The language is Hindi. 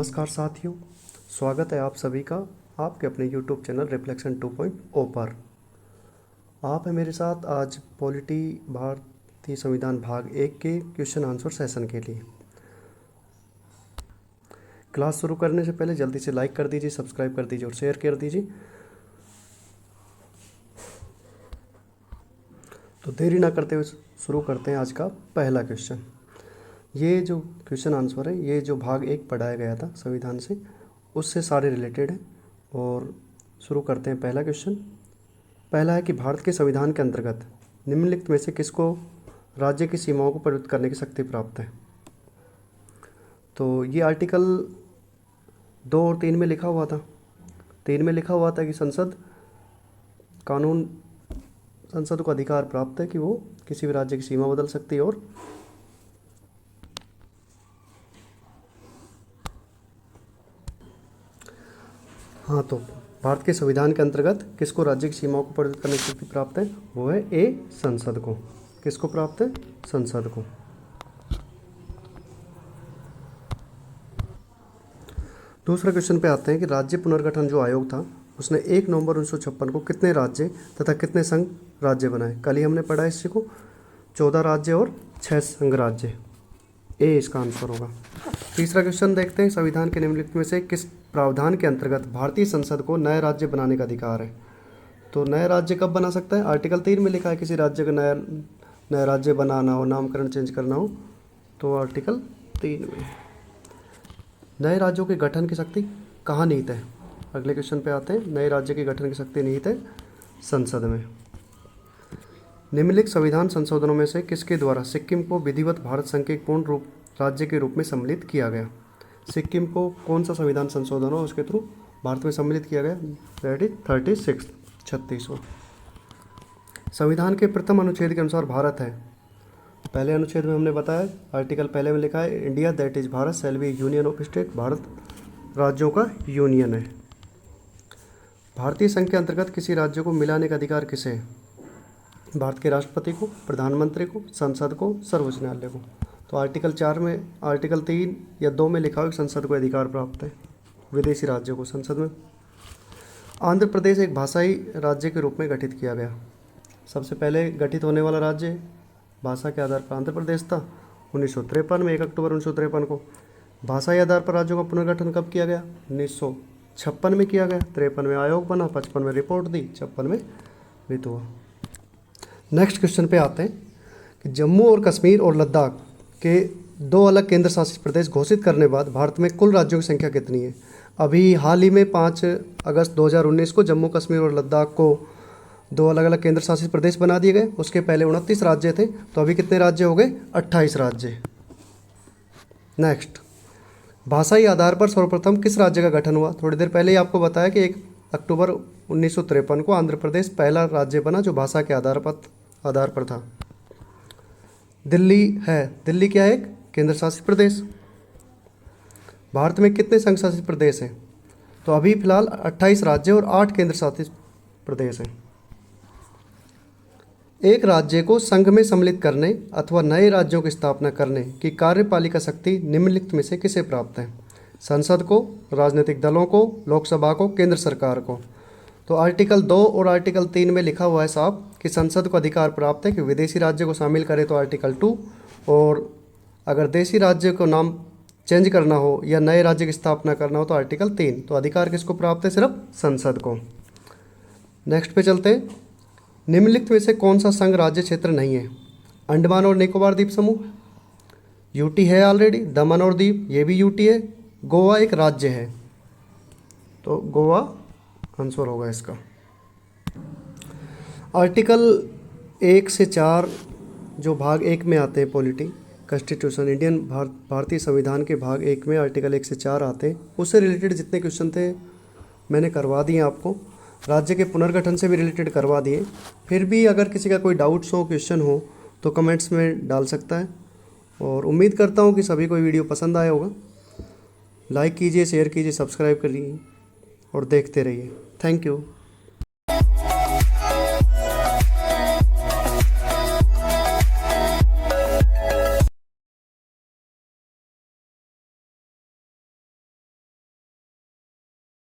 नमस्कार साथियों, स्वागत है आप सभी का आपके अपने YouTube चैनल रिफ्लेक्शन 2.0 पर। आप हैं मेरे साथ आज पॉलिटी भारतीय संविधान भाग 1 के क्वेश्चन आंसर सेशन के लिए। क्लास शुरू करने से पहले जल्दी से लाइक कर दीजिए, सब्सक्राइब कर दीजिए और शेयर कर दीजिए। तो देरी ना करते हुए शुरू करते हैं आज का पहला क्वेश्चन। ये जो क्वेश्चन आंसर है ये जो भाग 1 पढ़ाया गया था संविधान से उससे सारे रिलेटेड है। और शुरू करते हैं पहला क्वेश्चन। पहला है कि भारत के संविधान के अंतर्गत निम्नलिखित में से किसको राज्य की सीमाओं को परिवर्तित करने की शक्ति प्राप्त है। तो ये आर्टिकल 2 और 3 में लिखा हुआ था। 3 में लिखा हुआ था कि संसद को अधिकार प्राप्त है कि वो किसी भी राज्य की सीमा बदल सकती है। और हाँ, तो भारत के संविधान के अंतर्गत किसको राज्य की सीमाओं को परिवर्तित करने की शक्ति प्राप्त है, वो है ए संसद को। किसको प्राप्त है? संसद को। दूसरा क्वेश्चन पे आते हैं कि राज्य पुनर्गठन जो आयोग था उसने 1 नवंबर 1956 को कितने राज्य तथा कितने संघ राज्य बनाए। कल ही हमने पढ़ा इसी को। 14 राज्य और 6 संघ राज्य। ए इसका आंसर होगा। तीसरा क्वेश्चन देखते हैं, संविधान के निम्नलिखित में से किस प्रावधान के अंतर्गत भारतीय संसद को नए राज्य बनाने का अधिकार है। तो नए राज्य कब बना सकता है? आर्टिकल 3 में लिखा है किसी राज्य का नया राज्य बनाना हो, नामकरण चेंज करना हो, तो आर्टिकल 3 में। नए राज्यों के गठन की शक्ति कहाँ निहित है? अगले क्वेश्चन पे आते हैं। नए राज्य के गठन की शक्ति निहित है संसद में। निम्नलिखित संविधान संशोधनों में से किसके द्वारा सिक्किम को विधिवत भारत संघ के पूर्ण रूप राज्य के रूप में सम्मिलित किया गया। सिक्किम को कौन सा संविधान संशोधन हो उसके थ्रू भारत में सम्मिलित किया गया? दैट इज 36वां। संविधान के प्रथम अनुच्छेद के अनुसार भारत है। पहले अनुच्छेद में हमने बताया, आर्टिकल पहले में लिखा है India that is Bharat shall be union of state. Bharat राज्यों का यूनियन है। भारतीय संघ के अंतर्गत किसी राज्य को मिलाने का अधिकार किसे है? भारत के राष्ट्रपति को, प्रधानमंत्री को, संसद को, सर्वोच्च न्यायालय को। तो आर्टिकल 4 में, आर्टिकल 3 या 2 में लिखा हुआ कि संसद को अधिकार प्राप्त है विदेशी राज्यों को संसद में। आंध्र प्रदेश एक भाषाई राज्य के रूप में गठित किया गया। सबसे पहले गठित होने वाला राज्य भाषा के आधार पर आंध्र प्रदेश था 1953 में, 1 अक्टूबर 1953 को। भाषाई आधार पर राज्यों का पुनर्गठन कब किया गया? 1956 में किया गया। 53 में आयोग बना, 55 में रिपोर्ट दी, 56 में वित्त हुआ। नेक्स्ट क्वेश्चन पे आते हैं कि जम्मू और कश्मीर और लद्दाख के 2 अलग केंद्र शासित प्रदेश घोषित करने बाद भारत में कुल राज्यों की संख्या कितनी है? अभी हाल ही में 5 अगस्त 2019 को जम्मू कश्मीर और लद्दाख को 2 अलग अलग केंद्र शासित प्रदेश बना दिए गए। उसके पहले 29 राज्य थे, तो अभी कितने राज्य हो गए? 28 राज्य। नेक्स्ट, भाषाई आधार पर सर्वप्रथम किस राज्य का गठन हुआ? थोड़ी देर पहले ही आपको बताया कि 1 अक्टूबर 1953 को आंध्र प्रदेश पहला राज्य बना जो भाषा के आधार पर था। दिल्ली है। दिल्ली क्या है? एक केंद्र शासित प्रदेश। भारत में कितने संघ शासित प्रदेश हैं? तो अभी फिलहाल 28 राज्य और 8 केंद्र शासित प्रदेश हैं। एक राज्य को संघ में सम्मिलित करने अथवा नए राज्यों की स्थापना करने की कार्यपालिका शक्ति निम्नलिखित में से किसे प्राप्त है? संसद को, राजनीतिक दलों को, लोकसभा को, केंद्र सरकार को। तो आर्टिकल 2 और आर्टिकल 3 में लिखा हुआ है साहब कि संसद को अधिकार प्राप्त है कि विदेशी राज्य को शामिल करे तो आर्टिकल 2, और अगर देशी राज्य को नाम चेंज करना हो या नए राज्य की स्थापना करना हो तो आर्टिकल 3। तो अधिकार किसको प्राप्त है? सिर्फ संसद को। नेक्स्ट पे चलते हैं। निम्नलिखित में से कौन सा संघ राज्य क्षेत्र नहीं है? अंडमान और निकोबार द्वीप समूह यूटी है ऑलरेडी। दमन और दीव ये भी यूटी है। गोवा एक राज्य है, तो गोवा आंसर होगा इसका। आर्टिकल 1 से 4 जो भाग 1 में आते हैं, पॉलिटी कॉन्स्टिट्यूशन इंडियन भारतीय संविधान के भाग 1 में आर्टिकल 1 से 4 आते हैं। उससे रिलेटेड जितने क्वेश्चन थे मैंने करवा दिए आपको। राज्य के पुनर्गठन से भी रिलेटेड करवा दिए। फिर भी अगर किसी का कोई डाउट्स हो, क्वेश्चन हो तो कमेंट्स में डाल सकता है। और उम्मीद करता हूँ कि सभी को वीडियो पसंद आया होगा। लाइक कीजिए, शेयर कीजिए, सब्सक्राइब करिए और देखते रहिए। Thank you.